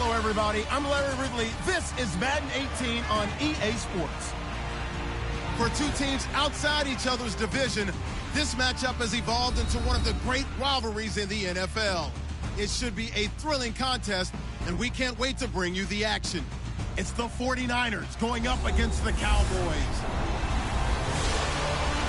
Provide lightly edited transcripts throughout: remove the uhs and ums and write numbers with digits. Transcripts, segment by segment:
Hello, everybody. I'm Larry Ridley. This is Madden 18 on EA Sports. For two teams outside each other's division, this matchup has evolved into one of the great rivalries in the NFL. It should be a thrilling contest, and we can't wait to bring you the action. It's the 49ers going up against the Cowboys.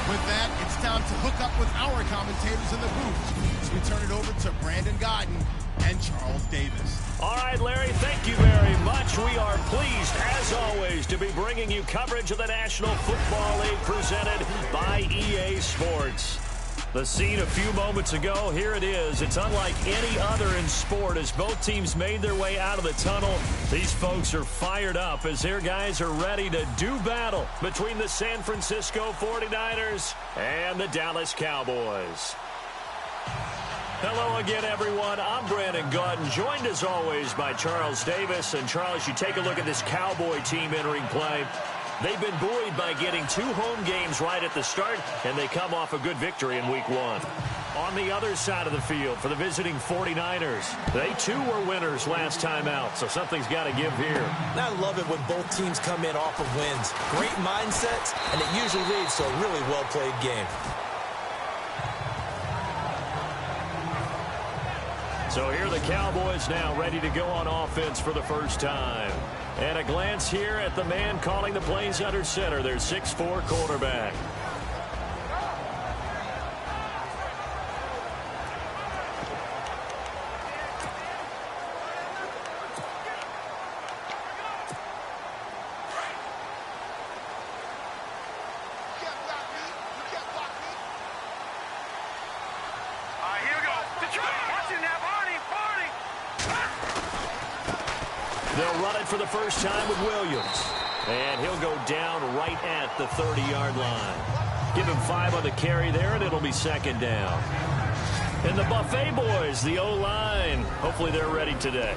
With that, it's time to hook up with our commentators in the booth as we turn it over to Brandon Godden and Charles Davis. All right, Larry, thank you very much. We are pleased, as always, to be bringing you coverage of the National Football League presented by EA Sports. The scene a few moments ago, here it is. It's unlike any other in sport as both teams made their way out of the tunnel. These folks are fired up as their guys are ready to do battle between the San Francisco 49ers and the Dallas Cowboys. Hello again, everyone. I'm Brandon Godden, joined as always by Charles Davis. And Charles, you take a look at this Cowboy team entering play. They've been buoyed by getting 2 home games right at the start, and they come off a good victory in Week 1. On the other side of the field for the visiting 49ers, they too were winners last time out, so something's got to give here. And I love it when both teams come in off of wins. Great mindsets, and it usually leads to a really well-played game. So here are the Cowboys now ready to go on offense for the first time. And a glance here at the man calling the plays under center, their 6'4" quarterback. They'll run it for the first time with Williams. And he'll go down right at the 30-yard line. Give him 5 on the carry there, and it'll be second down. And the Buffet boys, the O-line, hopefully they're ready today.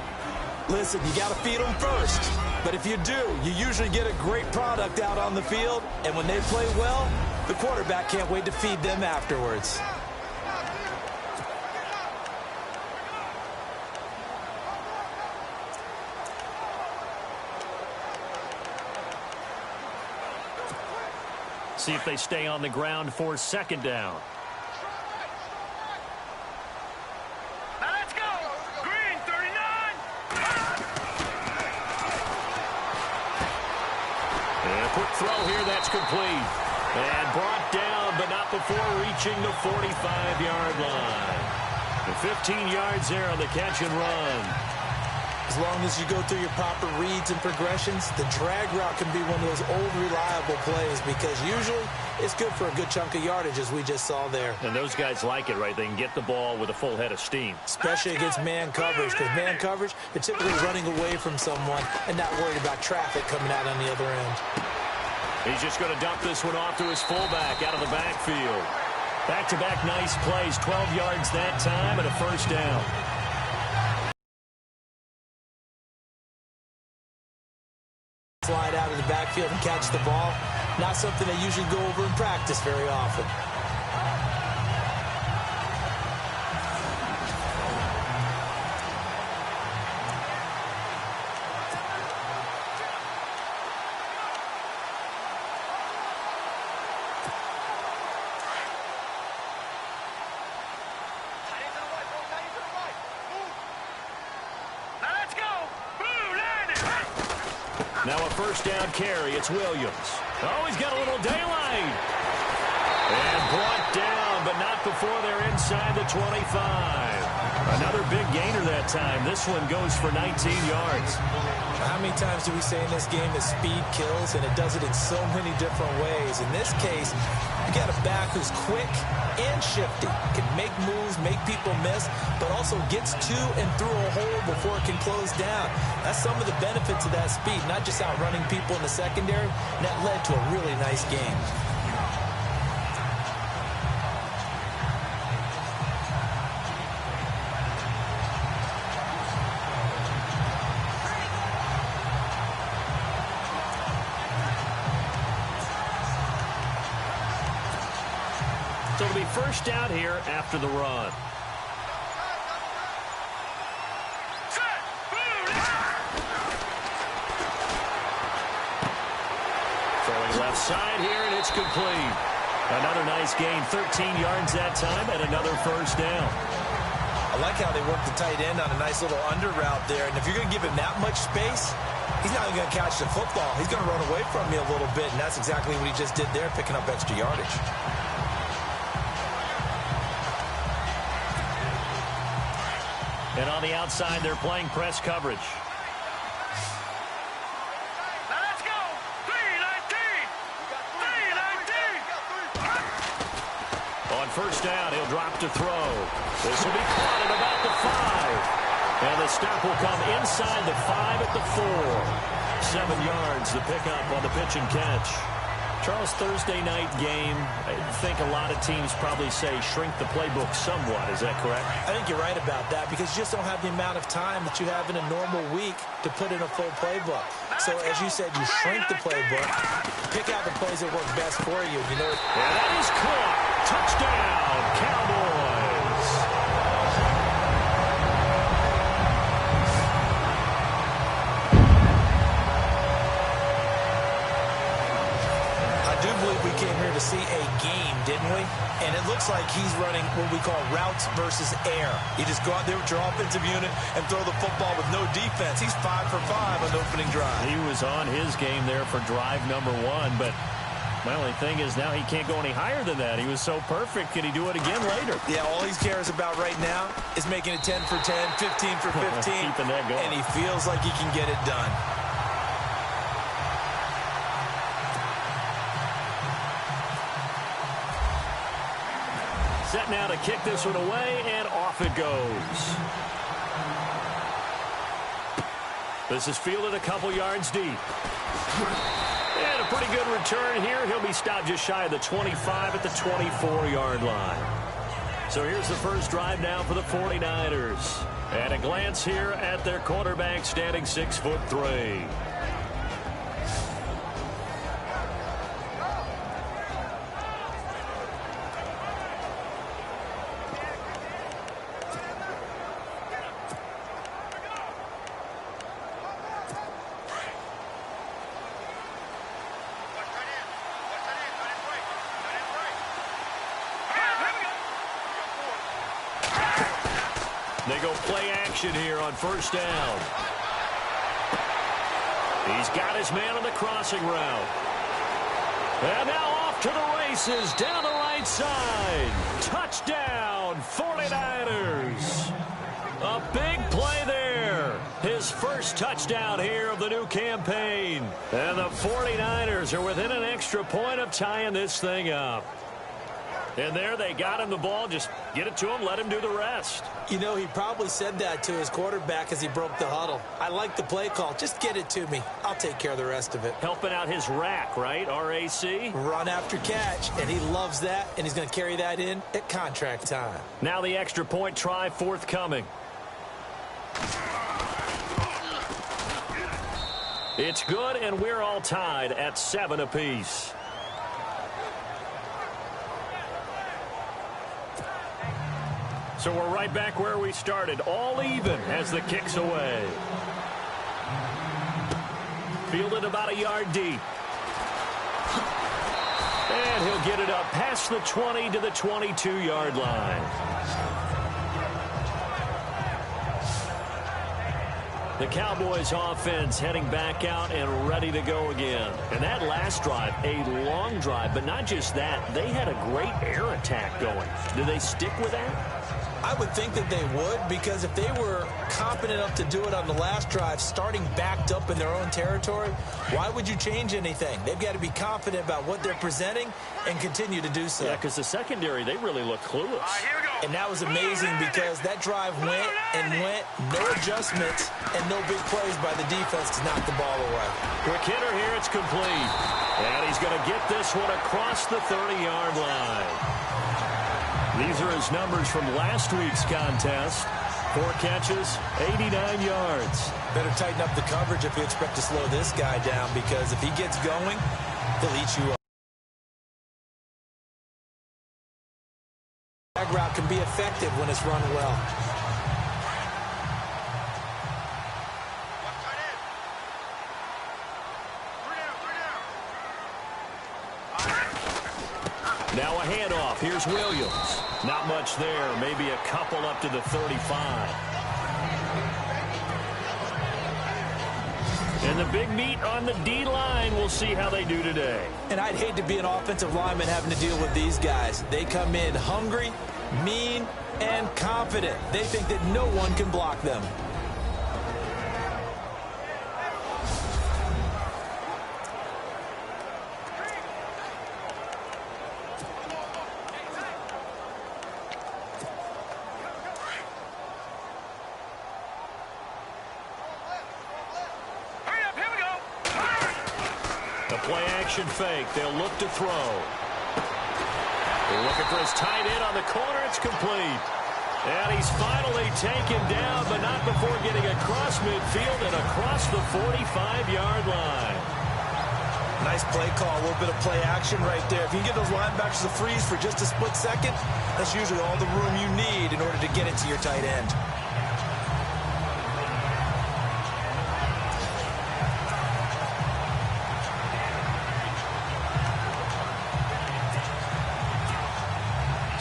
Listen, you got to feed them first. But if you do, you usually get a great product out on the field. And when they play well, the quarterback can't wait to feed them afterwards. See if they stay on the ground for second down. Now let's go! Green, 39! And a quick throw here, that's complete. And brought down, but not before reaching the 45-yard line. The 15 yards there on the catch and run. As long as you go through your proper reads and progressions, the drag route can be one of those old reliable plays because usually it's good for a good chunk of yardage, as we just saw there. And those guys like it, right? They can get the ball with a full head of steam. Especially against man coverage, because man coverage, they're typically running away from someone and not worried about traffic coming out on the other end. He's just going to dump this one off to his fullback out of the backfield. Back-to-back nice plays, 12 yards that time and a first down. Slide out of the backfield and catch the ball. Not something they usually go over in practice very often. Now a first down carry. It's Williams. Oh, he's got a little daylight. And brought down, but not before they're inside the 25. Another big gainer that time. This one goes for 19 yards. How many times do we say in this game that speed kills, and it does it in so many different ways? In this case, you got a back who's quick and shifty, can make moves, make people miss, but also gets to and through a hole before it can close down. That's some of the benefits of that speed, not just outrunning people in the secondary, and that led to a really nice game. So it'll be first down here after the run. inside here, and it's complete. Another nice gain, 13 yards that time, and another first down. I like how they work the tight end on a nice little under route there. And if you're going to give him that much space, he's not even going to catch the football. He's going to run away from you a little bit, and that's exactly what he just did there, picking up extra yardage. And on the outside, they're playing press coverage. Now let's go. 3-19. 3-19. On first down, he'll drop to throw. This will be caught at about the 5. And the stop will come inside the 5 at the 4. 7 yards, the pickup on the pitch and catch. Charles, Thursday night game, I think a lot of teams probably say shrink the playbook somewhat. Is that correct? I think you're right about that because you just don't have the amount of time that you have in a normal week to put in a full playbook. So, as you said, you shrink the playbook, pick out the plays that work best for you. You know, and that is caught. Touchdown, Cowboys. I do believe we came here to see a game, didn't we? And it looks like he's running what we call routes versus air. You just go out there with your offensive unit and throw the football with no defense. He's 5 for 5 on the opening drive. He was on his game there for drive number 1, but my only thing is now he can't go any higher than that. He was so perfect. Can he do it again later? Yeah, all he cares about right now is making it 10 for 10, 15 for 15. Keeping that going. And he feels like he can get it done. Set now to kick this one away, and off it goes. This is fielded a couple yards deep. And a pretty good return here. He'll be stopped just shy of the 25 at the 24-yard line. So here's the first drive now for the 49ers. And a glance here at their quarterback, standing 6'3". They go play action here on first down. He's got his man on the crossing route. And now off to the races down the right side. Touchdown, 49ers. A big play there. His first touchdown here of the new campaign. And the 49ers are within an extra point of tying this thing up. And there they got him the ball. Just get it to him, let him do the rest. You know, he probably said that to his quarterback as he broke the huddle. I like the play call. Just get it to me. I'll take care of the rest of it. Helping out his rack, right? R-A-C? Run after catch, and he loves that, and he's going to carry that in at contract time. Now the extra point try forthcoming. It's good, and we're all tied at 7 apiece. So we're right back where we started, all even as the kick's away. Fielded about a yard deep. And he'll get it up past the 20 to the 22-yard line. The Cowboys offense heading back out and ready to go again. And that last drive, a long drive, but not just that. They had a great air attack going. Do they stick with that? I would think that they would, because if they were competent enough to do it on the last drive, starting backed up in their own territory, why would you change anything? They've got to be confident about what they're presenting and continue to do so. Yeah, because the secondary, they really look clueless. And that was amazing because that drive went and went, no adjustments, and no big plays by the defense to knock the ball away. Quick hitter here, it's complete. And he's going to get this one across the 30-yard line. These are his numbers from last week's contest. 4 catches, 89 yards. Better tighten up the coverage if you expect to slow this guy down, because if he gets going, he'll eat you up. That route can be effective when it's run well. Now a handoff. Here's Williams. Not much there. Maybe a couple up to the 35. And the big meat on the D-line. We'll see how they do today. And I'd hate to be an offensive lineman having to deal with these guys. They come in hungry, mean, and confident. They think that no one can block them. Play-action fake. They'll look to throw. They're looking for his tight end on the corner. It's complete. And he's finally taken down, but not before getting across midfield and across the 45-yard line. Nice play call. A little bit of play action right there. If you can get those linebackers to freeze for just a split second, that's usually all the room you need in order to get it to your tight end.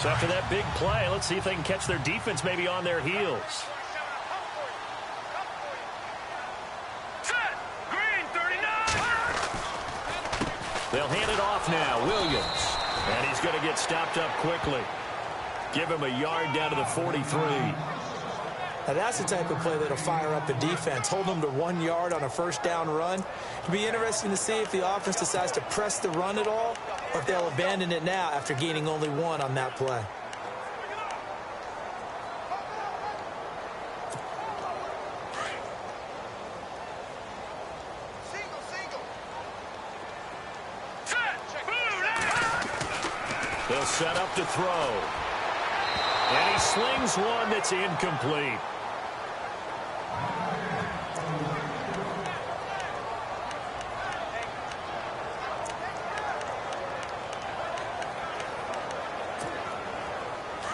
So after that big play, let's see if they can catch their defense maybe on their heels. Set. Green, 39. They'll hand it off now. Williams. And he's going to get stopped up quickly. Give him a yard down to the 43. Now that's the type of play that'll fire up the defense. Hold them to 1 yard on a first down run. It'll be interesting to see if the offense decides to press the run at all, or if they'll abandon it now after gaining only 1 on that play. They'll set up to throw. And he slings one that's incomplete.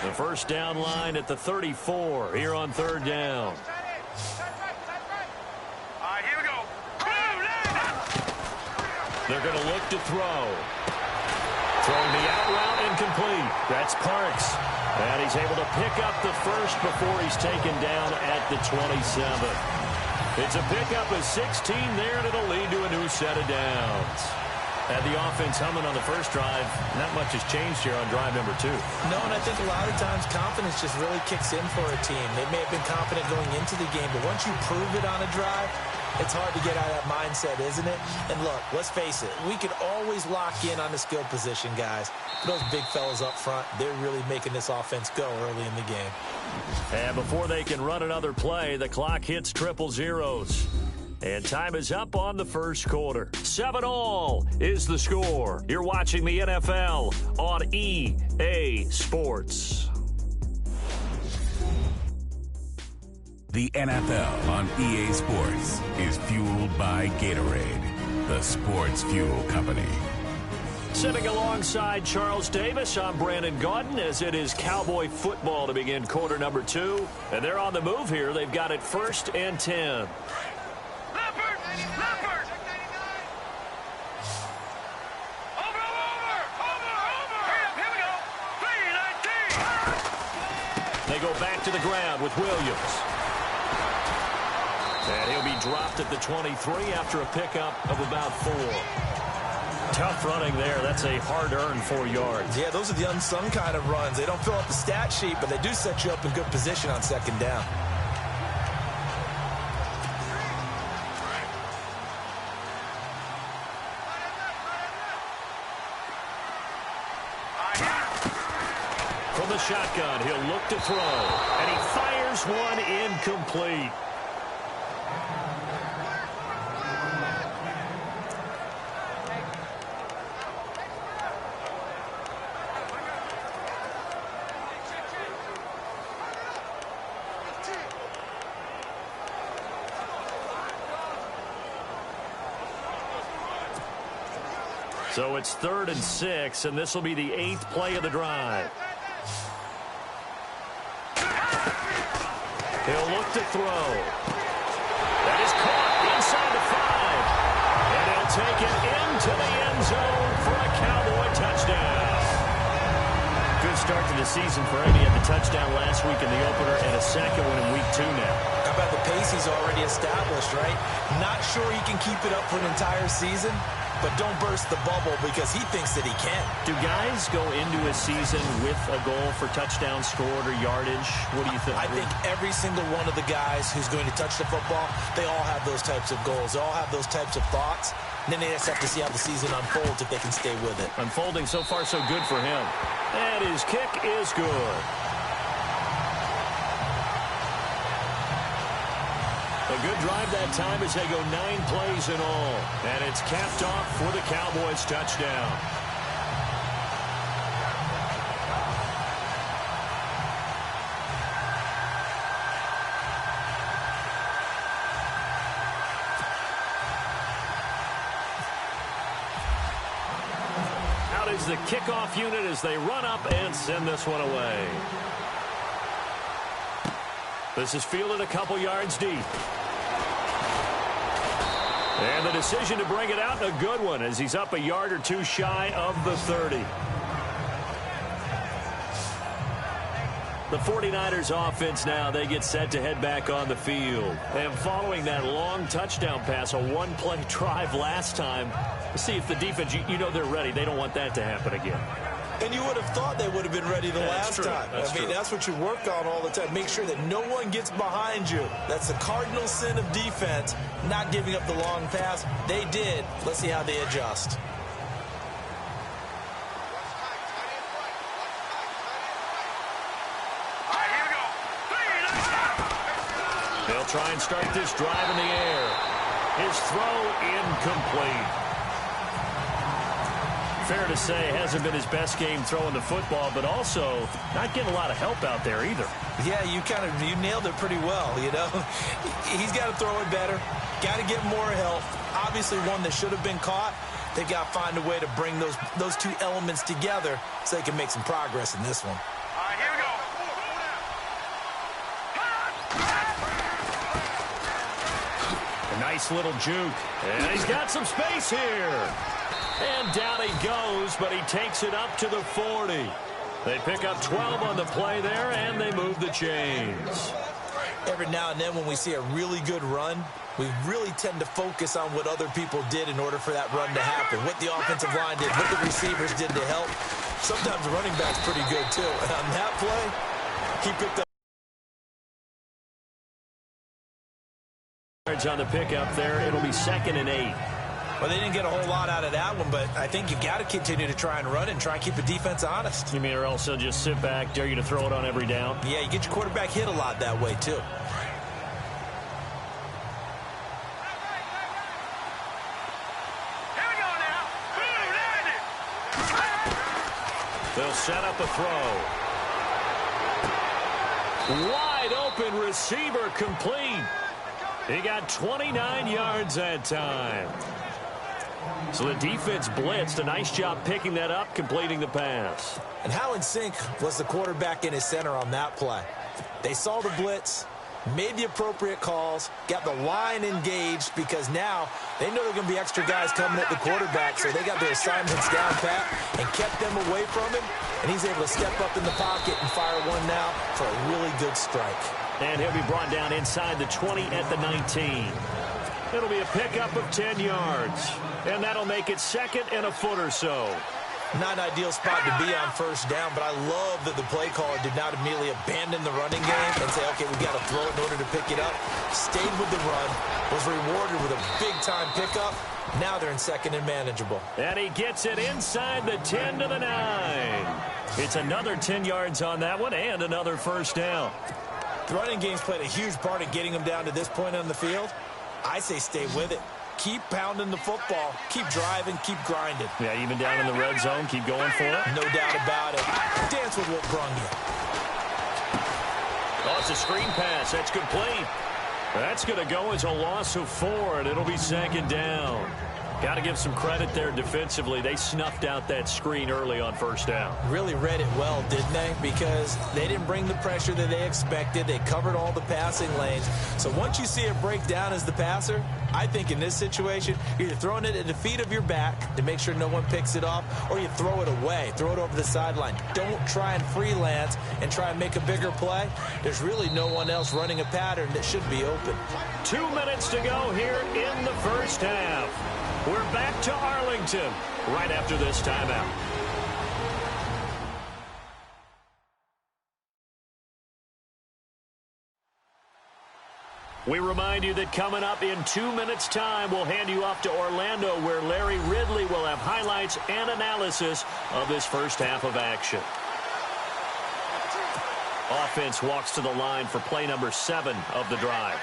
The first down line at the 34 here on third down. All right, here we go. They're going to look to throw. Throwing the out route incomplete. That's Parks. And he's able to pick up the first before he's taken down at the 27. It's a pickup of 16 there, and it'll lead to a new set of downs. Had the offense humming on the first drive. Not much has changed here on drive number 2. No, and I think a lot of times confidence just really kicks in for a team. They may have been confident going into the game, but once you prove it on a drive, it's hard to get out of that mindset, isn't it? And look, let's face it, we can always lock in on the skill position, guys. Those big fellas up front, they're really making this offense go early in the game. And before they can run another play, the clock hits triple zeros. And time is up on the first quarter. 7-all is the score. You're watching the NFL on EA Sports. The NFL on EA Sports is fueled by Gatorade, the sports fuel company. Sitting alongside Charles Davis, I'm Brandon Gaudin, as it is Cowboy football to begin quarter number 2. And they're on the move here. They've got it 1st and 10. They go back to the ground with Williams. And he'll be dropped at the 23 after a pickup of about 4. Tough running there. That's a hard-earned 4 yards. Yeah, those are the unsung kind of runs. They don't fill up the stat sheet, but they do set you up in good position on second down. From the shotgun, he'll look to throw. And he fires one incomplete. So it's 3rd and 6, and this will be the 8th play of the drive. He'll look to throw. That is caught inside the 5. And he'll take it into the end zone for a Cowboy touchdown. to the season for him. He had the touchdown last week in the opener and a second one in week 2 now. How about the pace he's already established, right? Not sure he can keep it up for an entire season, but don't burst the bubble because he thinks that he can. Do guys go into a season with a goal for touchdown scored or yardage? What do you think? I think every single one of the guys who's going to touch the football, they all have those types of goals. They all have those types of thoughts. And then they just have to see how the season unfolds if they can stay with it. Unfolding so far so good for him. And his kick is good. A good drive that time as they go 9 plays in all. And it's capped off for the Cowboys touchdown. Out is the kickoff unit as they run up and send this one away. This is fielded a couple yards deep. And the decision to bring it out, a good one, as he's up a yard or two shy of the 30. The 49ers offense now, they get set to head back on the field. And following that long touchdown pass, a one-play drive last time, let's see if the defense, you know they're ready. They don't want that to happen again. And you would have thought they would have been ready the last time. That's what you work on all the time. Make sure that no one gets behind you. That's the cardinal sin of defense, not giving up the long pass. They did. Let's see how they adjust. All right, here we go. They'll try and start this drive in the air. His throw incomplete. Fair to say, hasn't been his best game throwing the football, but also not getting a lot of help out there either. Yeah, you nailed it pretty well, you know. He's got to throw it better. Got to get more help. Obviously one that should have been caught. They got to find a way to bring those two elements together so they can make some progress in this one. All right, here we go. A nice little juke. And he's got some space here. And down he goes, but he takes it up to the 40. They pick up 12 on the play there, and they move the chains. Every now and then when we see a really good run, we really tend to focus on what other people did in order for that run to happen. What the offensive line did, what the receivers did to help. Sometimes the running back's pretty good, too. And on that play, he picked up on the pickup there. It'll be 2nd and 8. Well, they didn't get a whole lot out of that one, but I think you got to continue to try and run and try and keep the defense honest. You mean, or else they'll just sit back, dare you to throw it on every down? Yeah, you get your quarterback hit a lot that way, too. Here we go now. Ooh, there it is. They'll set up a throw. Wide open receiver complete. He got 29 yards that time. So the defense blitzed. A nice job picking that up, completing the pass. And how in sync was the quarterback and his center on that play? They saw the blitz, made the appropriate calls, got the line engaged because now they know there are going to be extra guys coming at the quarterback, so they got their assignments down pat and kept them away from him, and he's able to step up in the pocket and fire one now for a really good strike. And he'll be brought down inside the 20 at the 19. It'll be a pickup of 10 yards, and that'll make it 2nd and a foot or so. Not an ideal spot to be on first down, but I love that the play caller did not immediately abandon the running game and say, okay, we've got to throw it in order to pick it up. Stayed with the run, was rewarded with a big-time pickup. Now they're in 2nd and manageable. And he gets it inside the 10 to the 9. It's another 10 yards on that one and another first down. The running game's played a huge part in getting them down to this point on the field. I say stay with it. Keep pounding the football. Keep driving. Keep grinding. Yeah, even down in the red zone, keep going for it. No doubt about it. Dance with what brung you. Oh, it's a screen pass. That's complete. That's going to go as a loss of 4, and it'll be 2nd down. Got to give some credit there defensively. They snuffed out that screen early on first down. Really read it well, didn't they? Because they didn't bring the pressure that they expected. They covered all the passing lanes. So once you see it break down as the passer, I think in this situation, you're either throwing it at the feet of your back to make sure no one picks it off, or you throw it away, throw it over the sideline. Don't try and freelance and try and make a bigger play. There's really no one else running a pattern that should be open. 2 minutes to go here in the first half. We're back to Arlington right after this timeout. We remind you that coming up in 2 minutes' time, we'll hand you off to Orlando, where Larry Ridley will have highlights and analysis of this first half of action. Offense walks to the line for play number 7 of the drive.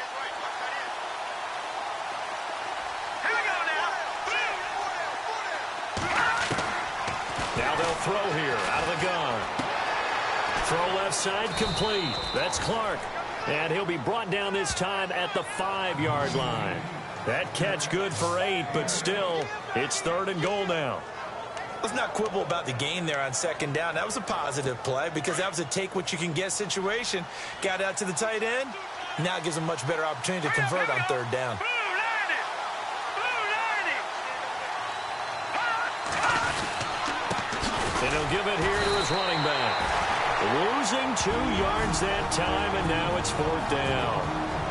Now they'll throw here out of the gun. Throw left side complete. That's Clark. And he'll be brought down this time at the 5-yard line. That catch good for 8, but still, it's 3rd and goal now. Let's not quibble about the gain there on 2nd down. That was a positive play because that was a take-what-you-can-get situation. Got out to the tight end. Now it gives them a much better opportunity to convert on 3rd down. And he'll give it here to his running back. Losing 2 yards that time, and now it's 4th down.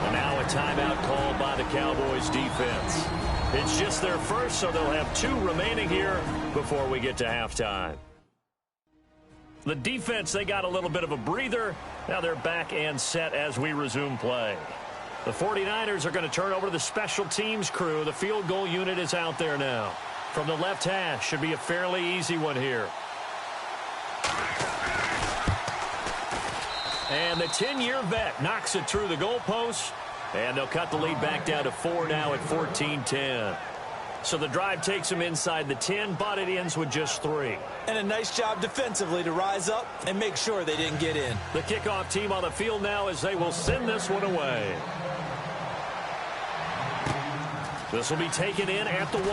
And now a timeout called by the Cowboys defense. It's just their first, so they'll have 2 remaining here before we get to halftime. The defense, they got a little bit of a breather. Now they're back and set as we resume play. The 49ers are going to turn over to the special teams crew. The field goal unit is out there now. From the left hash, should be a fairly easy one here. And the 10-year vet knocks it through the goalpost, and they'll cut the lead back down to 4 now at 14-10. So the drive takes them inside the 10, but it ends with just 3. And a nice job defensively to rise up and make sure they didn't get in. The kickoff team on the field now as they will send this one away. This will be taken in at the 1.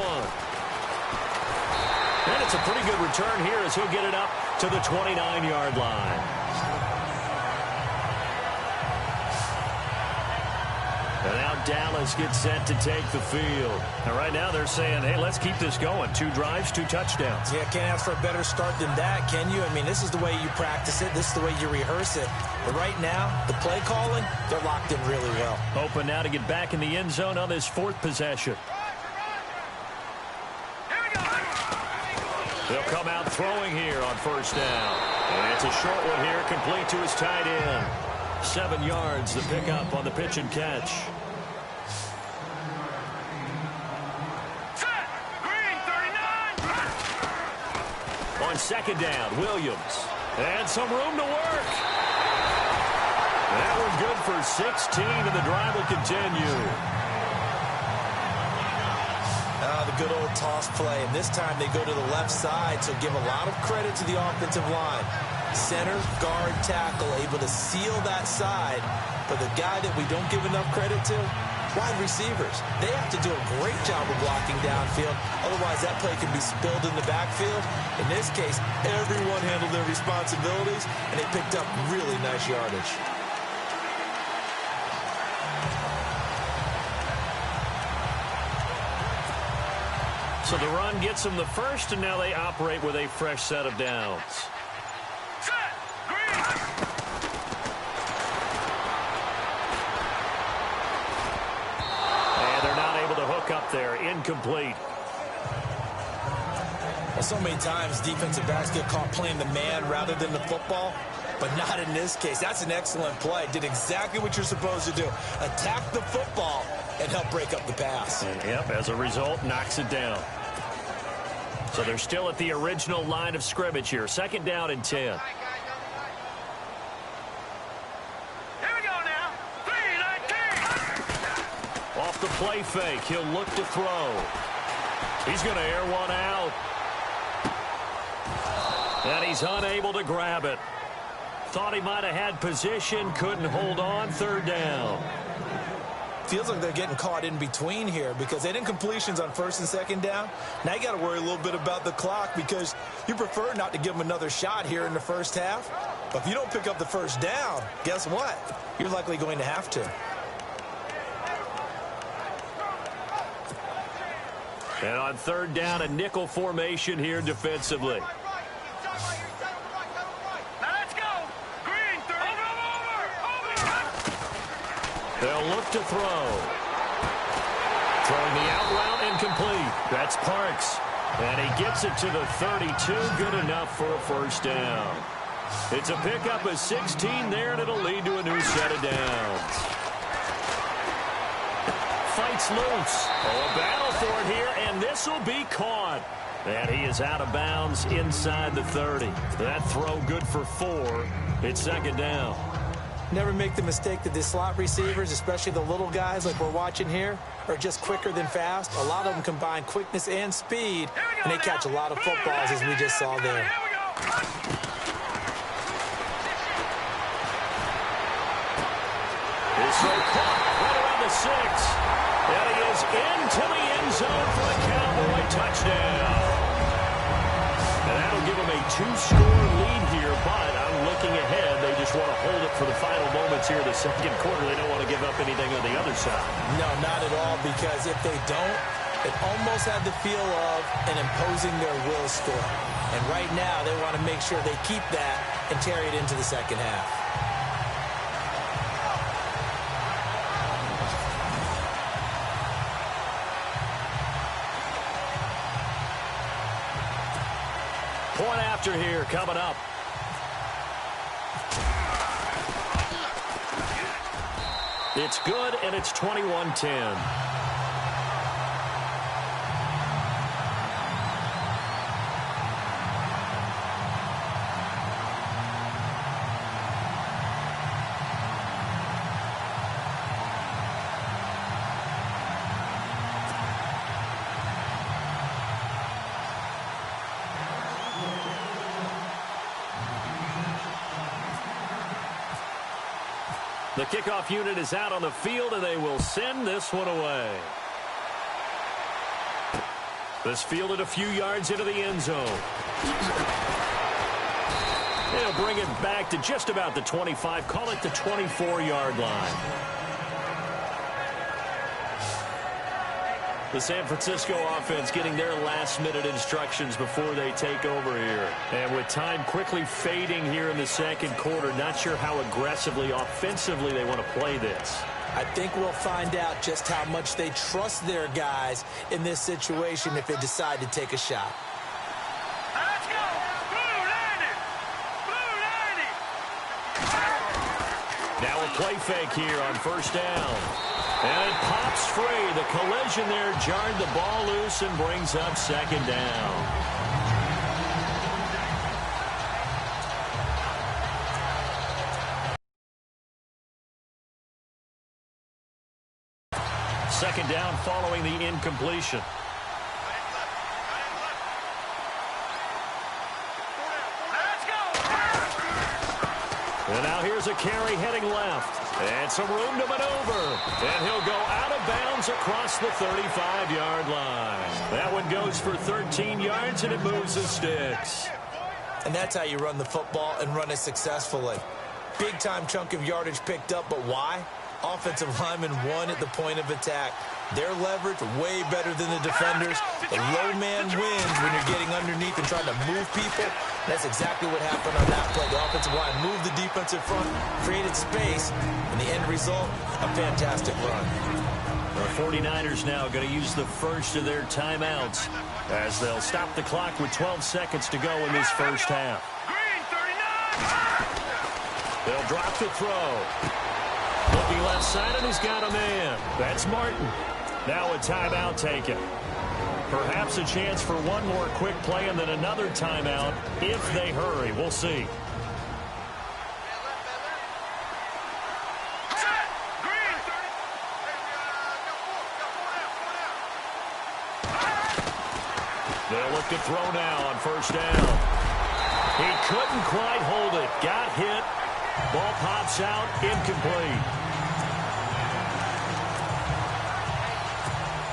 And it's a pretty good return here as he'll get it up to the 29-yard line. And now Dallas gets set to take the field. And right now they're saying, hey, let's keep this going. 2 drives, 2 touchdowns. Yeah, can't ask for a better start than that, can you? I mean, this is the way you practice it. This is the way you rehearse it. But right now, the play calling, they're locked in really well. Open now to get back in the end zone on this 4th possession. They'll come out throwing here on 1st down. And it's a short one here, complete to his tight end. 7 yards, the pickup on the pitch and catch. Set. Green, 39. On 2nd down, Williams. And some room to work. That one good for 16, and the drive will continue. The good old toss play, and this time they go to the left side, so give a lot of credit to the offensive line. Center, guard, tackle, able to seal that side. But the guy that we don't give enough credit to, wide receivers. They have to do a great job of blocking downfield. Otherwise, that play can be spilled in the backfield. In this case, everyone handled their responsibilities, and they picked up really nice yardage. So the run gets them the first, and now they operate with a fresh set of downs. Set. Green. And they're not able to hook up there. Incomplete. Well, so many times defensive backs get caught playing the man rather than the football, but not in this case. That's an excellent play. Did exactly what you're supposed to do. Attack the football and help break up the pass. And, yep, as a result, knocks it down. So they're still at the original line of scrimmage here. 2nd down and 10. Here we go now. 3-19. Off the play fake, he'll look to throw. He's going to air one out. And he's unable to grab it. Thought he might have had position, couldn't hold on. 3rd down. feels like they're getting caught in between here because they didn't completions on first and second down. Now you got to worry a little bit about the clock because you prefer not to give them another shot here in the first half. But if you don't pick up the first down, guess what? You're likely going to have to. And on third down, a nickel formation here defensively. They'll look to throw. Throwing the out route incomplete. That's Parks. And he gets it to the 32. Good enough for a first down. It's a pickup of 16 there, and it'll lead to a new set of downs. Fights loose. Oh, a battle for it here, and this will be caught. And he is out of bounds inside the 30. That throw good for 4. It's second down. Never make the mistake that the slot receivers, especially the little guys like we're watching here, are just quicker than fast. A lot of them combine quickness and speed, and they catch a lot of footballs, as we just saw there. This throw caught right around the 6. And he is into the end zone for the Cowboy touchdown. And that'll give them a 2-score lead here, but I'm looking ahead. They just want to hold it for the final moments here in the second quarter. They don't want to give up anything on the other side. No, not at all, because if they don't, it almost had the feel of an imposing their will score. And right now, they want to make sure they keep that and carry it into the second half. Point after here coming up. It's good, and it's 21-10. The kickoff unit is out on the field, and they will send this one away. This fielded a few yards into the end zone. They'll bring it back to just about the 25, call it the 24-yard line. The San Francisco offense getting their last-minute instructions before they take over here. And with time quickly fading here in the second quarter, not sure how aggressively, offensively they want to play this. I think we'll find out just how much they trust their guys in this situation if they decide to take a shot. Let's go! Blue landing! Blue landing! Now a play fake here on first down. And it pops free. The collision there jarred the ball loose and brings up second down. Second down following the incompletion. Let's go! And now here's a carry heading left. And some room to maneuver. And he'll go out of bounds across the 35-yard line. That one goes for 13 yards, and it moves the sticks. And that's how you run the football and run it successfully. Big-time chunk of yardage picked up, but why? Offensive linemen won at the point of attack. Their leverage way better than the defenders. The low man wins when you're getting underneath and trying to move people. That's exactly what happened on that play. The offensive line moved the defensive front, created space, and the end result, a fantastic run. The 49ers now going to use the first of their timeouts as they'll stop the clock with 12 seconds to go in this first half. Green 39! They'll drop the throw. Looking left side, and he's got a man. That's Martin. Now a timeout taken. Perhaps a chance for one more quick play and then another timeout if they hurry. We'll see. They'll look to throw now on first down. He couldn't quite hold it. Got hit. Ball pops out, incomplete.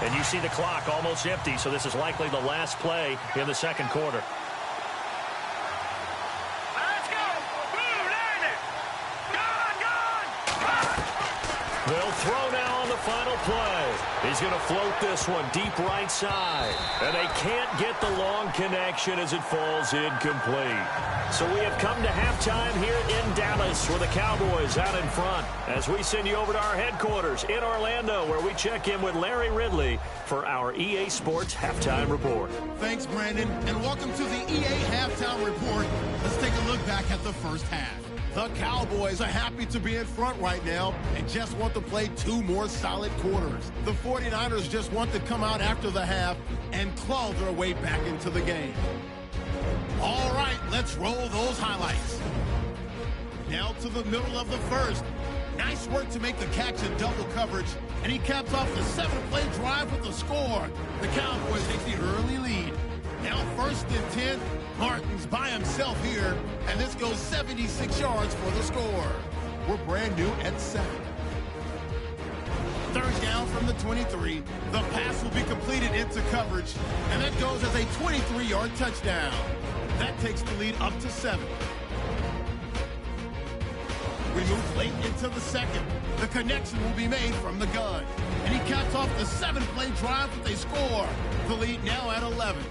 And you see the clock almost empty, so this is likely the last play in the second quarter. Let's go! Boom, line it! Gone! They'll throw now on the final play. He's going to float this one deep right side. And they can't get the long connection as it falls incomplete. So we have come to halftime here in Dallas with the Cowboys out in front as we send you over to our headquarters in Orlando where we check in with Larry Ridley for our EA Sports Halftime Report. Thanks, Brandon, and welcome to the EA Halftime Report. Let's take a look back at the first half. The Cowboys are happy to be in front right now and just want to play 2 more solid quarters. The 49ers just want to come out after the half and claw their way back into the game. All right, let's roll those highlights. Now to the middle of the first. Nice work to make the catch in double coverage, and he caps off the 7-play drive with a score. The Cowboys take the early lead. Now 1st and 10. Martin's by himself here, and this goes 76 yards for the score. We're brand new at 7. 3rd down from the 23. The pass will be completed into coverage, and that goes as a 23-yard touchdown. That takes the lead up to 7. We move late into the second. The connection will be made from the gun, and he caps off the 7-play drive with a score. The lead now at 11.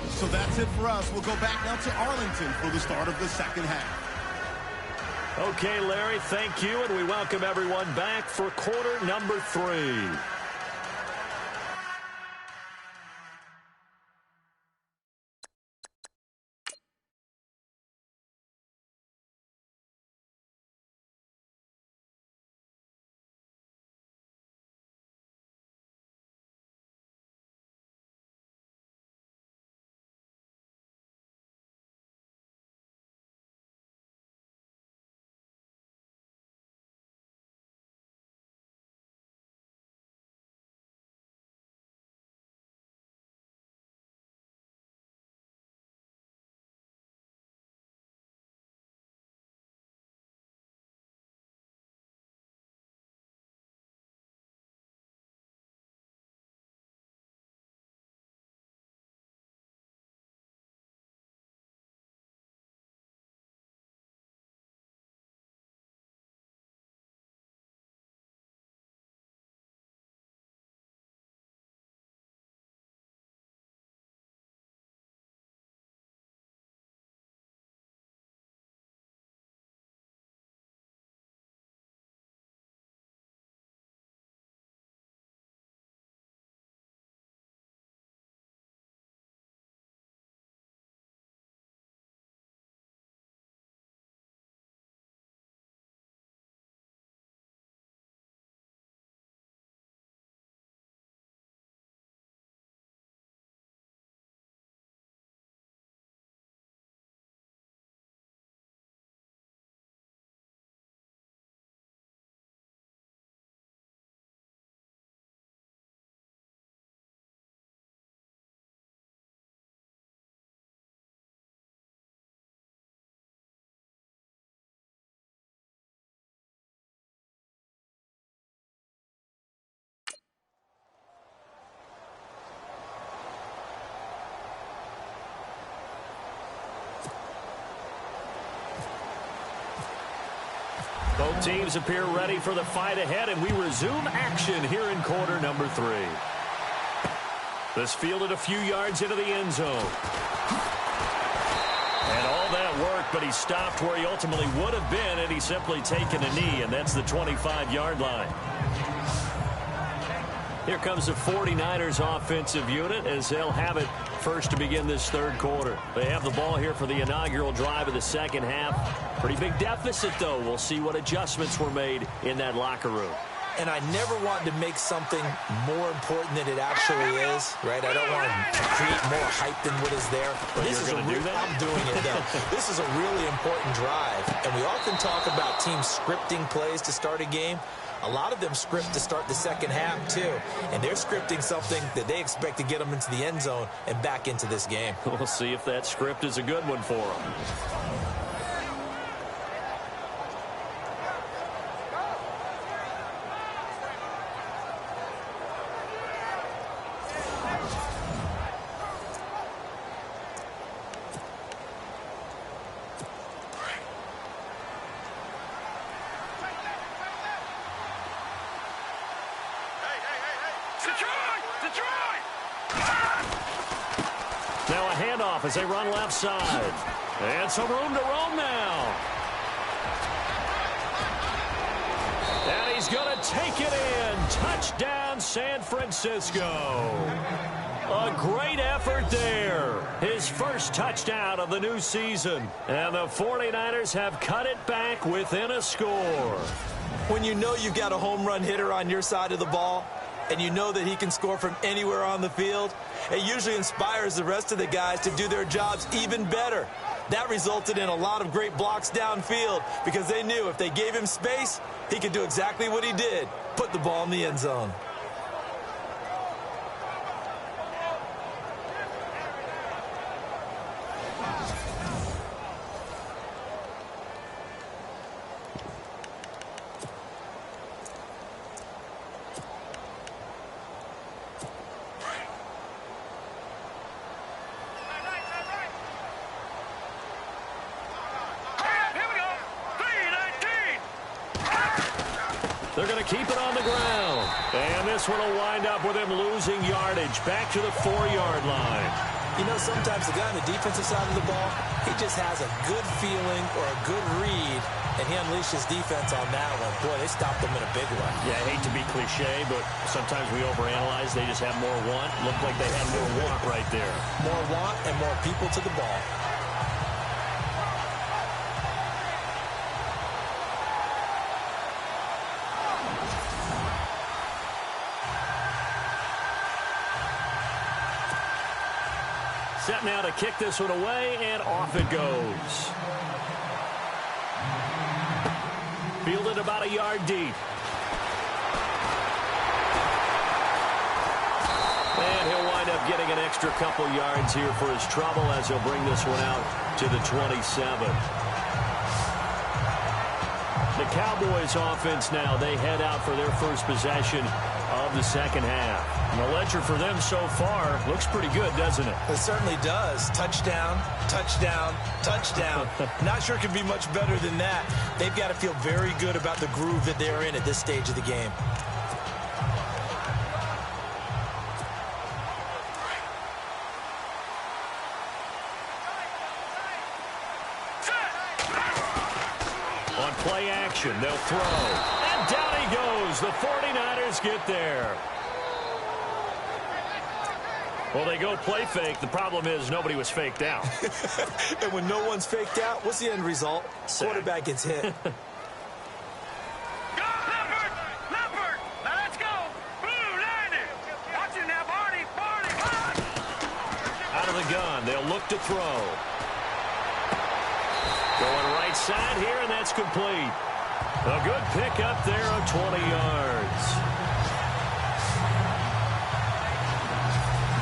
So that's it for us. We'll go back now to Arlington for the start of the second half. Okay, Larry, thank you, and we welcome everyone back for quarter number 3. Both teams appear ready for the fight ahead, and we resume action here in quarter number 3. This fielded a few yards into the end zone. And all that work, but he stopped where he ultimately would have been, and he's simply taken a knee, and that's the 25-yard line. Here comes the 49ers offensive unit as they'll have it first to begin this third quarter. They have the ball here for the inaugural drive of the second half. Pretty big deficit, though. We'll see what adjustments were made in that locker room. And I never want to make something more important than it actually is, right? I don't want to create more hype than what is there. But this is I'm doing it, though. This is a really important drive. And we often talk about teams scripting plays to start a game. A lot of them script to start the second half, too. And they're scripting something that they expect to get them into the end zone and back into this game. We'll see if that script is a good one for them. off as they run left side. And some room to roam now. And he's going to take it in. Touchdown, San Francisco. A great effort there. His first touchdown of the new season. And the 49ers have cut it back within a score. When you know you've got a home run hitter on your side of the ball, and you know that he can score from anywhere on the field, it usually inspires the rest of the guys to do their jobs even better. That resulted in a lot of great blocks downfield because they knew if they gave him space, he could do exactly what he did, put the ball in the end zone. They're going to keep it on the ground. And this one will wind up with him losing yardage back to the 4-yard line. You know, sometimes the guy on the defensive side of the ball, he just has a good feeling or a good read, and he unleashed his defense on that one. Boy, they stopped him in a big way. Yeah, I hate to be cliche, but sometimes we overanalyze. They just have more want. Looked like they had more want right there. More want and more people to the ball. Set now to kick this one away, and off it goes. Fielded about a yard deep. And he'll wind up getting an extra couple yards here for his trouble as he'll bring this one out to the 27. The Cowboys offense now, they head out for their first possession of the second half. And the ledger for them so far looks pretty good, doesn't it? It certainly does. Touchdown, touchdown, touchdown. Not sure it could be much better than that. They've got to feel very good about the groove that they're in at this stage of the game. On play action, they'll throw. And down he goes. The 49ers get there. Well, they go play fake. The problem is nobody was faked out. And when no one's faked out, what's the end result? Quarterback gets hit. Go, Leopard! Leopard! Now let's go! Blue, landing! Watch it now, Barney! Barney! Out of the gun, they'll look to throw. Going right side here, and that's complete. A good pickup there of 20 yards.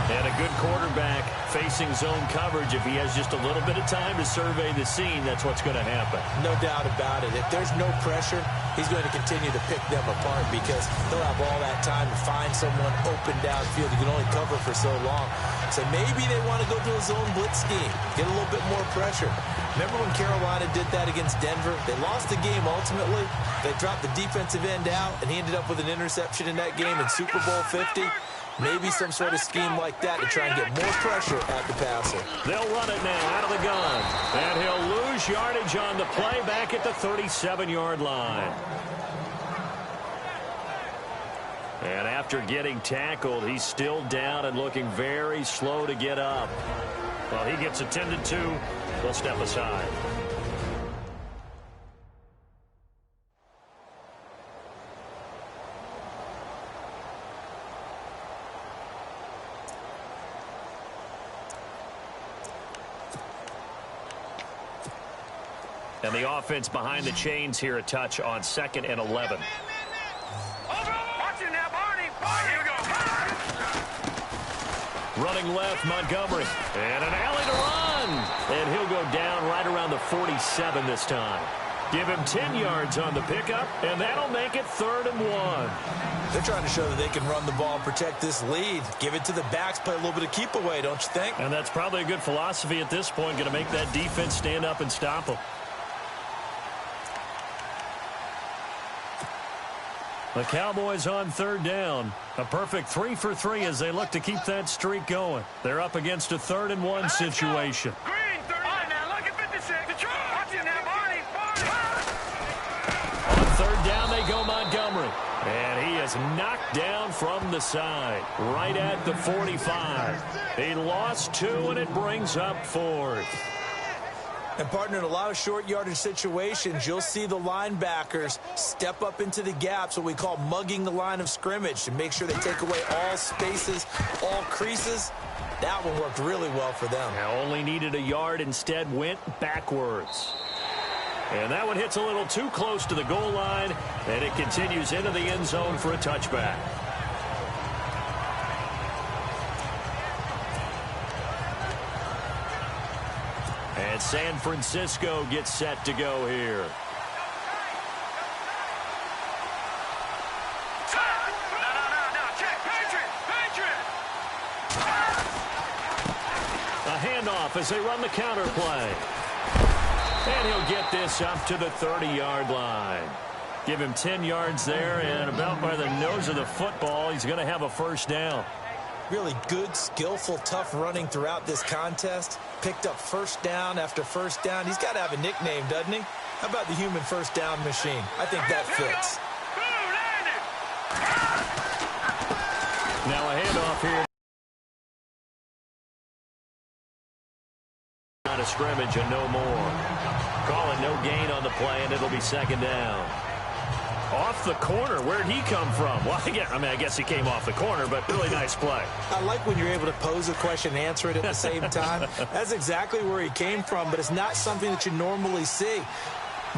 And a good quarterback facing zone coverage. If he has just a little bit of time to survey the scene, that's what's going to happen. No doubt about it. If there's no pressure, he's going to continue to pick them apart because they'll have all that time to find someone open downfield. You can only cover for so long. So maybe they want to go to a zone blitz scheme, get a little bit more pressure. Remember when Carolina did that against Denver? They lost the game ultimately. They dropped the defensive end out, and he ended up with an interception in that game in Super Bowl 50. Maybe some sort of scheme like that to try and get more pressure at the passer. They'll run it now out of the gun. And he'll lose yardage on the play back at the 37-yard line. And after getting tackled, he's still down and looking very slow to get up. Well, he gets attended to. They'll step aside. And the offense behind the chains here a touch on 2nd and 11. Over! Watch it now, Barney! Barney! Here we go! Running left, Montgomery. And an alley to run. And he'll go down right around the 47 this time. Give him 10 yards on the pickup, and that'll make it 3rd and 1. They're trying to show that they can run the ball and protect this lead. Give it to the backs, play a little bit of keep away, don't you think? And that's probably a good philosophy at this point, going to make that defense stand up and stop them. The Cowboys on third down. A perfect 3 for 3 as they look to keep that streak going. They're up against a 3rd and 1 situation. Green, 30. All right, now look at 56. Watch him now, Barney. On third down, they go Montgomery. And he is knocked down from the side, right at the 45. He lost 2, and it brings up 4th. And, partner, in a lot of short yardage situations, you'll see the linebackers step up into the gaps, what we call mugging the line of scrimmage, to make sure they take away all spaces, all creases. That one worked really well for them. Now only needed a yard, instead went backwards. And that one hits a little too close to the goal line, and it continues into the end zone for a touchback. And San Francisco gets set to go here. No, check. Patriot. A handoff as they run the counter play. And he'll get this up to the 30-yard line. Give him 10 yards there, and about by the nose of the football, he's going to have a first down. Really good, skillful, tough running throughout this contest. Picked up first down after first down. He's got to have a nickname, doesn't he? How about the human first down machine? I think that fits. Now a handoff here. Out of scrimmage and no more. Calling no gain on the play, and it'll be second down. Off the corner. Where'd he come from? Well, I guess he came off the corner, but really nice play. I like when you're able to pose a question and answer it at the same time. That's exactly where he came from, but it's not something that you normally see.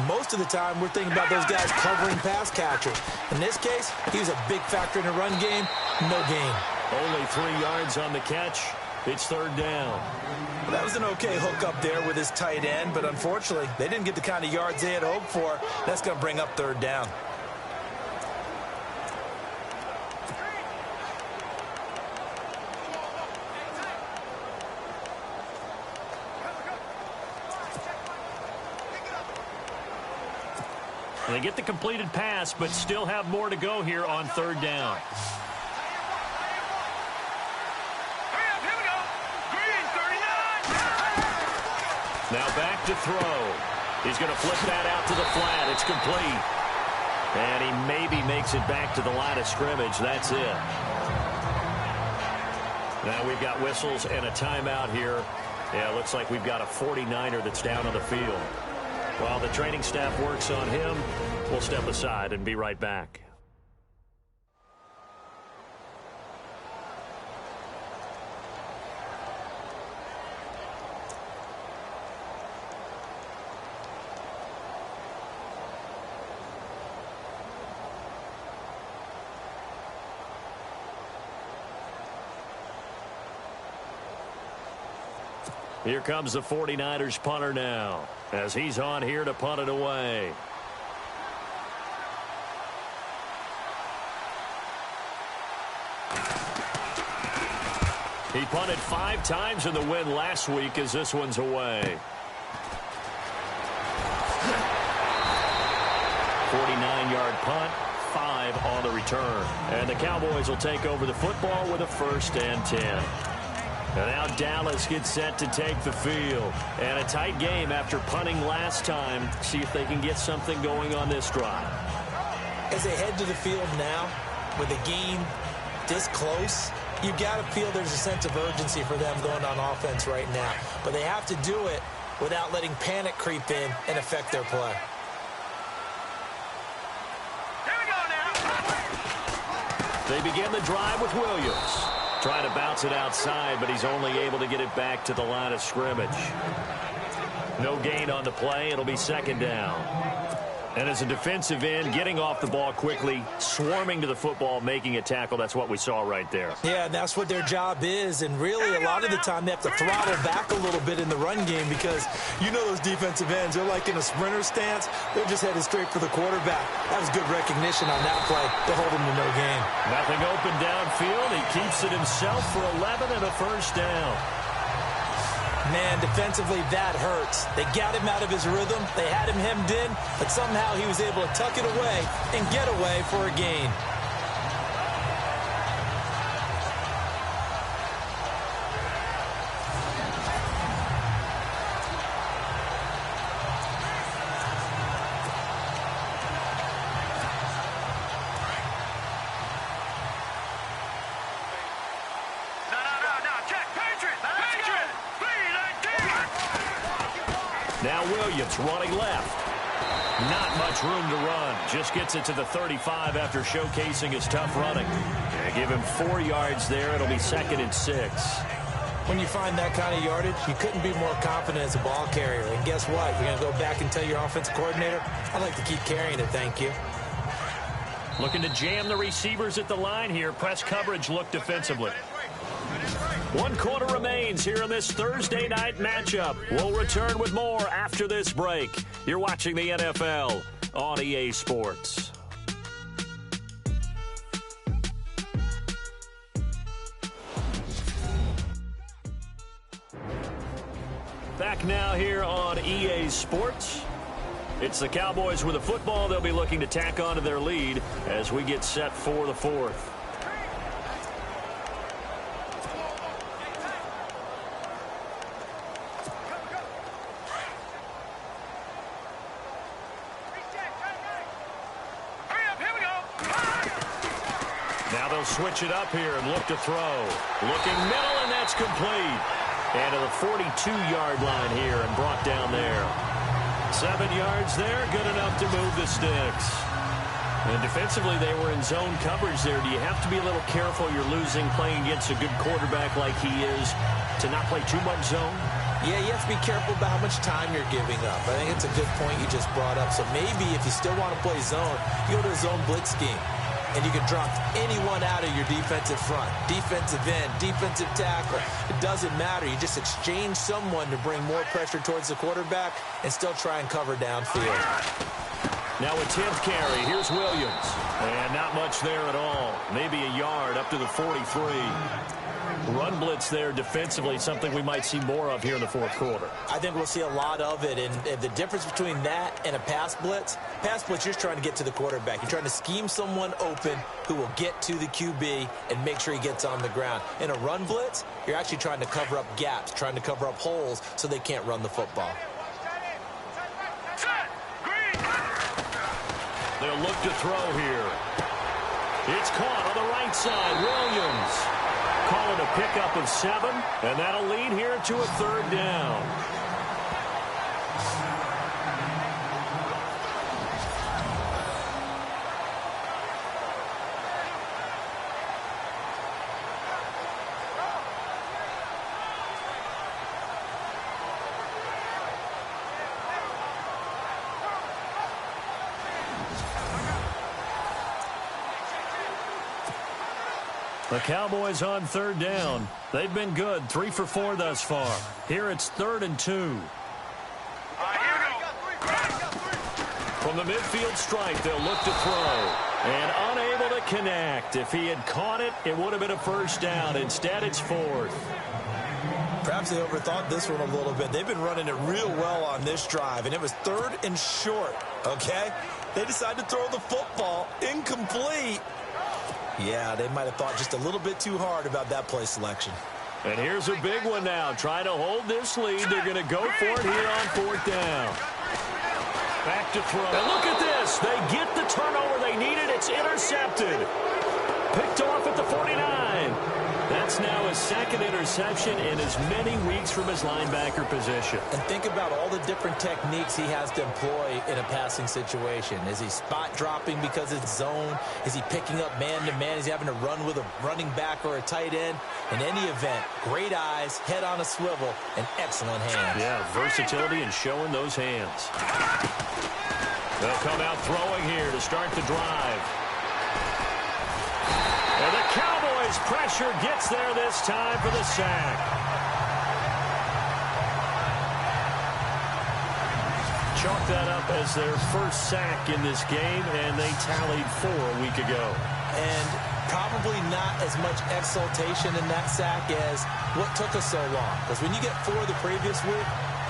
Most of the time, we're thinking about those guys covering pass catchers. In this case, he was a big factor in the run game. No gain. Only 3 yards on the catch. It's third down. That was an okay hook up there with his tight end, but unfortunately, they didn't get the kind of yards they had hoped for. That's going to bring up third down. They get the completed pass, but still have more to go here on third down. Here we go. Green, 39. Now back to throw. He's going to flip that out to the flat. It's complete. And he maybe makes it back to the line of scrimmage. That's it. Now we've got whistles and a timeout here. Yeah, it looks like we've got a 49er that's down on the field. While the training staff works on him, we'll step aside and be right back. Here comes the 49ers punter now, as he's on here to punt it away. He punted 5 times in the win last week as this one's away. 49-yard punt, 5 on the return. And the Cowboys will take over the football with a 1st and 10. And now Dallas gets set to take the field. And a tight game after punting last time. See if they can get something going on this drive. As they head to the field now, with a game this close, you've got to feel there's a sense of urgency for them going on offense right now. But they have to do it without letting panic creep in and affect their play. Here we go now. They begin the drive with Williams. Trying to bounce it outside, but he's only able to get it back to the line of scrimmage. No gain on the play. It'll be second down. And as a defensive end, getting off the ball quickly, swarming to the football, making a tackle, that's what we saw right there. Yeah, and that's what their job is. And really, a lot of the time, they have to throttle back a little bit in the run game because you know those defensive ends, they're like in a sprinter stance. They're just headed straight for the quarterback. That was good recognition on that play to hold him to no gain. Nothing open downfield. He keeps it himself for 11 and a first down. Man, defensively, that hurts. They got him out of his rhythm. They had him hemmed in, but somehow he was able to tuck it away and get away for a gain. Now Williams running left. Not much room to run. Just gets it to the 35 after showcasing his tough running. Give him 4 yards there. It'll be 2nd and 6. When you find that kind of yardage, you couldn't be more confident as a ball carrier. And guess what? You're going to go back and tell your offensive coordinator, I'd like to keep carrying it, thank you. Looking to jam the receivers at the line here. Press coverage look defensively. 1 quarter remains here in this Thursday night matchup. We'll return with more after this break. You're watching the NFL on EA Sports. Back now here on EA Sports. It's the Cowboys with the football. They'll be looking to tack on to their lead as we get set for the 4th. Now they'll switch it up here and look to throw. Looking middle, and that's complete. And to the 42-yard line here and brought down there. 7 yards there, good enough to move the sticks. And defensively, they were in zone coverage there. Do you have to be a little careful? You're losing playing against a good quarterback like he is to not play too much zone? Yeah, you have to be careful about how much time you're giving up. I think it's a good point you just brought up. So maybe if you still want to play zone, you go to a zone blitz scheme. And you can drop anyone out of your defensive front. Defensive end, defensive tackle. It doesn't matter. You just exchange someone to bring more pressure towards the quarterback and still try and cover downfield. Now a 10th carry. Here's Williams. And not much there at all. Maybe a yard up to the 43. Run blitz there defensively, something we might see more of here in the 4th quarter. I think we'll see a lot of it, and the difference between that and a pass blitz, you're just trying to get to the quarterback. You're trying to scheme someone open who will get to the QB and make sure he gets on the ground. In a run blitz, you're actually trying to cover up gaps, trying to cover up holes so they can't run the football. They'll look to throw here. It's caught on the right side. Williams. Calling a pickup of 7, and that'll lead here to a 3rd down. The Cowboys on 3rd down. They've been good, 3 for 4 thus far. Here it's 3rd and 2. From the midfield stripe, they'll look to throw. And unable to connect. If he had caught it, it would have been a 1st down. Instead, it's 4th. Perhaps they overthought this one a little bit. They've been running it real well on this drive, and it was 3rd and short, okay? They decided to throw the football incomplete. Yeah, they might have thought just a little bit too hard about that play selection. And here's a big one now. Trying to hold this lead. They're going to go for it here on 4th down. Back to throw. And look at this. They get the turnover they needed. It's intercepted. Picked off at the 49. That's now his 2nd interception in as many weeks from his linebacker position. And think about all the different techniques he has to employ in a passing situation. Is he spot dropping because it's zone? Is he picking up man-to-man? Is he having to run with a running back or a tight end? In any event, great eyes, head on a swivel, and excellent hands. Yeah, versatility and showing those hands. They'll come out throwing here to start the drive. And the Cowboys pressure gets there this time for the sack. Chalk that up as their 1st sack in this game, and they tallied 4 a week ago. And Probably not as much exultation in that sack as what took us so long. Because when you get 4 the previous week,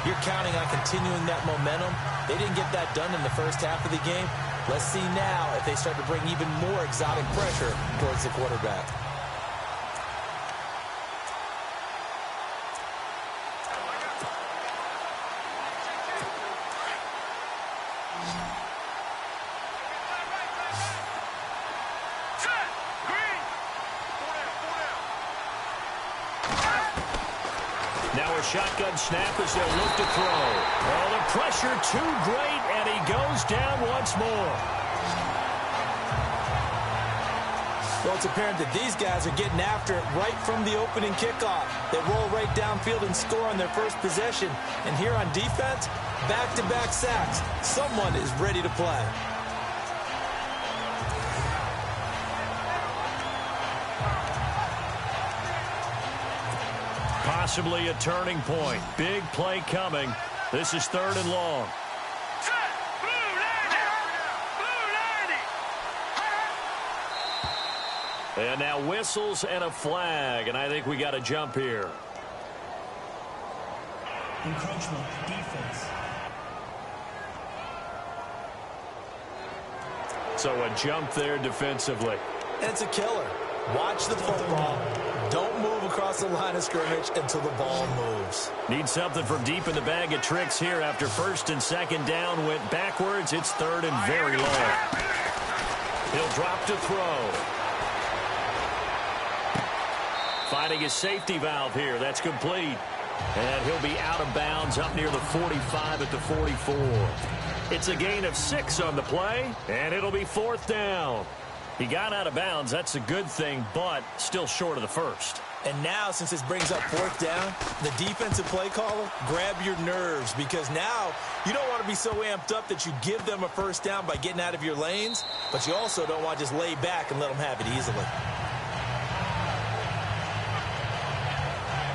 you're counting on continuing that momentum. They didn't get that done in the first half of the game. Let's see now if they start to bring even more exotic pressure towards the quarterback. Shotgun snap as they'll look to throw. Oh, the pressure too great, and he goes down once more. Well, it's apparent that these guys are getting after it right from the opening kickoff. They roll right downfield and score on their first possession. And here on defense, back-to-back sacks. Someone is ready to play. Possibly a turning point. Big play coming. This is 3rd and long. And now whistles and a flag, and I think we got a jump here. Encroachment, defense. So a jump there defensively. It's a killer. Watch the football. Don't move across the line of scrimmage until the ball moves. Need something from deep in the bag of tricks here after 1st and 2nd down went backwards. It's 3rd and very low. He'll drop to throw. Finding his safety valve here. That's complete. And he'll be out of bounds up near the 45 at the 44. It's a gain of 6 on the play, and it'll be 4th down. He got out of bounds. That's a good thing, but still short of the 1st. And now, since this brings up 4th down, the defensive play caller, grab your nerves, because now you don't want to be so amped up that you give them a 1st down by getting out of your lanes, but you also don't want to just lay back and let them have it easily.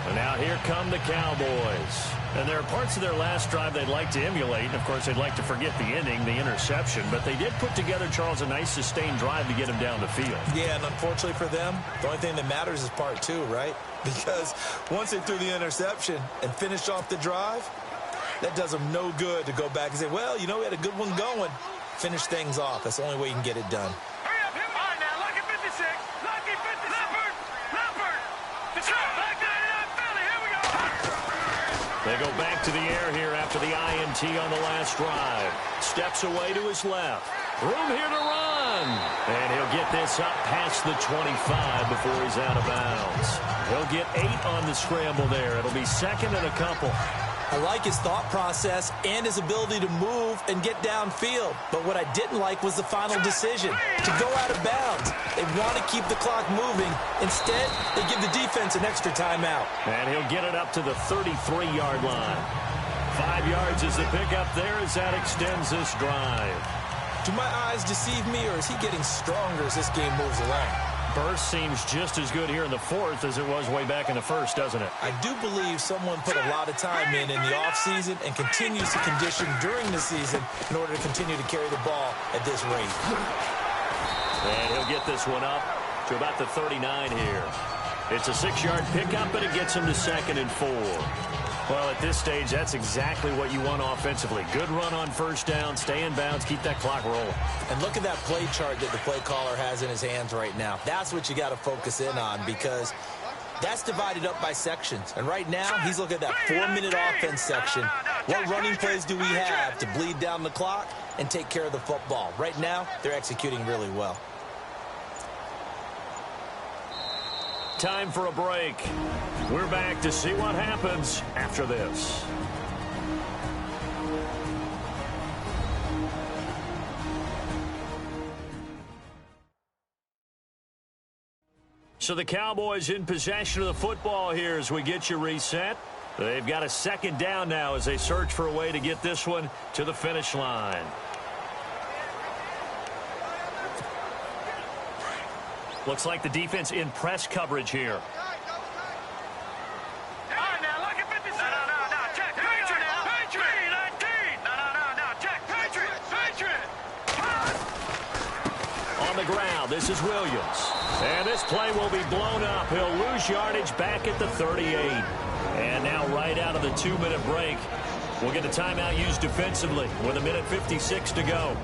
And now here come the Cowboys. And there are parts of their last drive they'd like to emulate. And, of course, they'd like to forget the ending, the interception. But they did put together, Charles, a nice sustained drive to get him down the field. Yeah, and unfortunately for them, the only thing that matters is part 2, right? Because once they threw the interception and finished off the drive, that does them no good to go back and say, well, you know, we had a good one going. Finish things off. That's the only way you can get it done. Hurry up, him. All right, now, lucky 56. Lucky 56. Leopard. The shot. Black 99 Philly. Here we go. They go back to the air here after the INT on the last drive. Steps away to his left. Room here to run. And he'll get this up past the 25 before he's out of bounds. He'll get 8 on the scramble there. It'll be 2nd and a couple. I like his thought process and his ability to move and get downfield. But what I didn't like was the final decision, to go out of bounds. They want to keep the clock moving. Instead, they give the defense an extra timeout. And he'll get it up to the 33-yard line. 5 yards is the pickup there as that extends this drive. Do my eyes deceive me, or is he getting stronger as this game moves along? Burst seems just as good here in the 4th as it was way back in the 1st, doesn't it? I do believe someone put a lot of time in the offseason and continues to condition during the season in order to continue to carry the ball at this rate. And he'll get this one up to about the 39 here. It's a 6-yard pickup, but it gets him to 2nd and 4. Well, at this stage, that's exactly what you want offensively. Good run on 1st down, stay in bounds, keep that clock rolling. And look at that play chart that the play caller has in his hands right now. That's what you got to focus in on, because that's divided up by sections. And right now, he's looking at that 4-minute offense section. What running plays do we have to bleed down the clock and take care of the football? Right now, they're executing really well. Time for a break. We're back to see what happens after this. So the Cowboys in possession of the football here as we get you reset. They've got a 2nd down now as they search for a way to get this one to the finish line. Looks like the defense in press coverage here. All right, now, lucky 56. No, check. Patriot now. Patriot. 19. No, check. Patriot. On the ground. This is Williams. And this play will be blown up. He'll lose yardage back at the 38. And now right out of the 2-minute break, we'll get a timeout used defensively with 1:56 to go.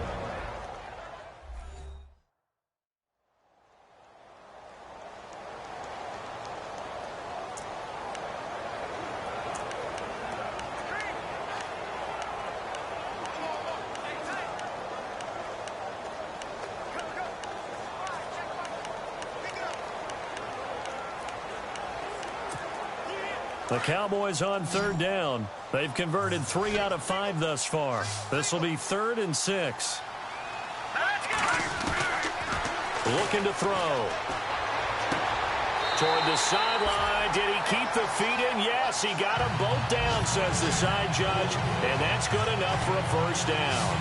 The Cowboys on 3rd down. They've converted 3 out of 5 thus far. This will be 3rd and 6. Looking to throw. Toward the sideline. Did he keep the feet in? Yes, he got them both down, says the side judge. And that's good enough for a 1st down.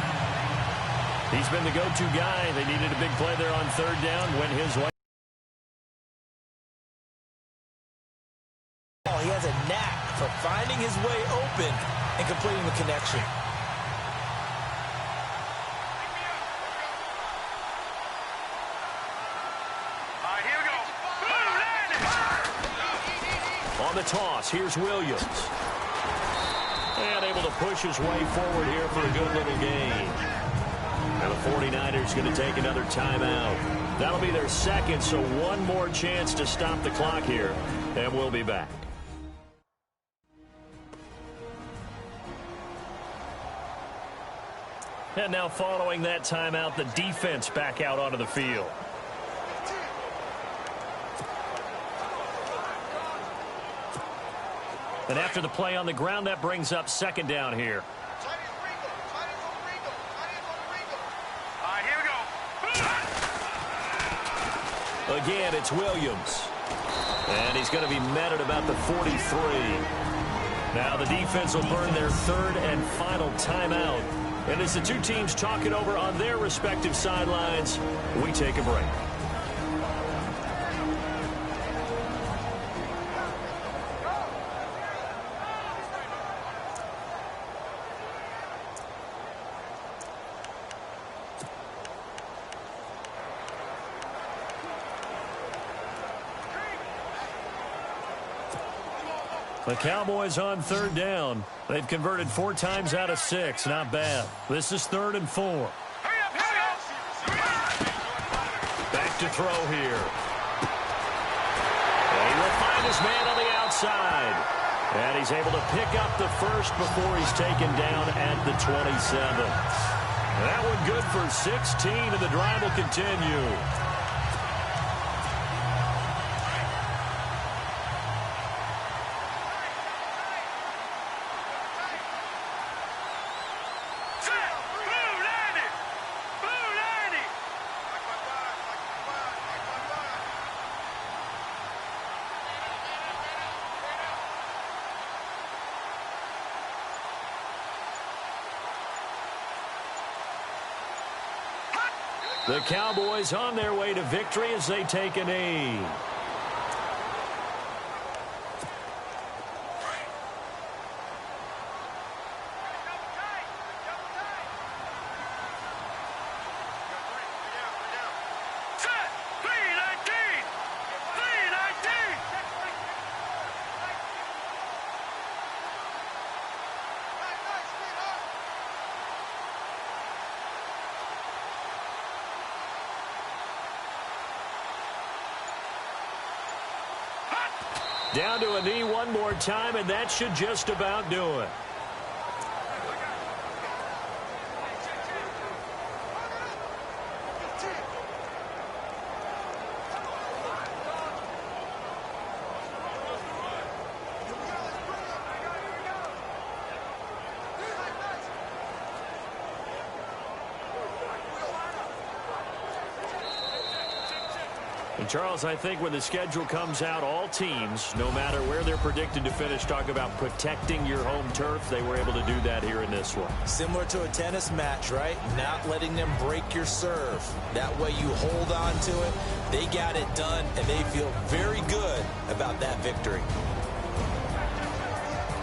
He's been the go-to guy. They needed a big play there on 3rd down. Went his way. He has a knack for finding his way open and completing the connection. All right, here we go. On the toss, here's Williams. And able to push his way forward here for a good little gain. And the 49ers going to take another timeout. That'll be their 2nd, so one more chance to stop the clock here. And we'll be back. And now following that timeout, the defense back out onto the field. And after the play on the ground, that brings up 2nd down here. All right, here we go. Again, it's Williams. And he's going to be met at about the 43. Now the defense will burn their 3rd and final timeout. And as the two teams talk it over on their respective sidelines, we take a break. The Cowboys on 3rd down. They've converted 4 times out of 6. Not bad. This is 3rd and 4. Back to throw here. And he will find his man on the outside. And he's able to pick up the 1st before he's taken down at the 27. That one good for 16, and the drive will continue. The Cowboys on their way to victory as they take a knee. Down to a knee one more time, and that should just about do it. And Charles, I think when the schedule comes out, all teams, no matter where they're predicted to finish, talk about protecting your home turf. They were able to do that here in this one. Similar to a tennis match, right? Not letting them break your serve. That way you hold on to it. They got it done, and they feel very good about that victory.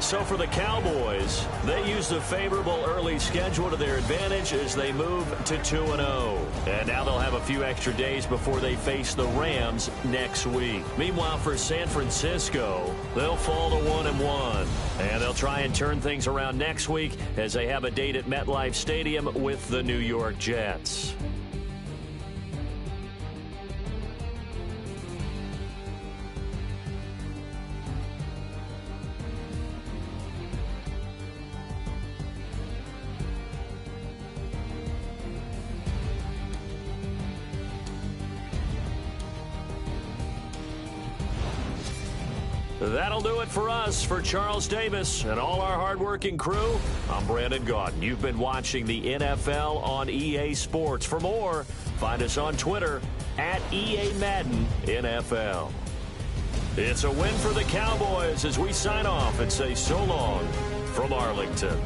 So for the Cowboys, they used a favorable early schedule to their advantage as they move to 2-0. And now they'll have a few extra days before they face the Rams next week. Meanwhile, for San Francisco, they'll fall to 1-1. And they'll try and turn things around next week as they have a date at MetLife Stadium with the New York Jets. That'll do it for us. For Charles Davis and all our hardworking crew, I'm Brandon Gaudin. You've been watching the NFL on EA Sports. For more, find us on Twitter at EA Madden NFL. It's a win for the Cowboys as we sign off and say so long from Arlington.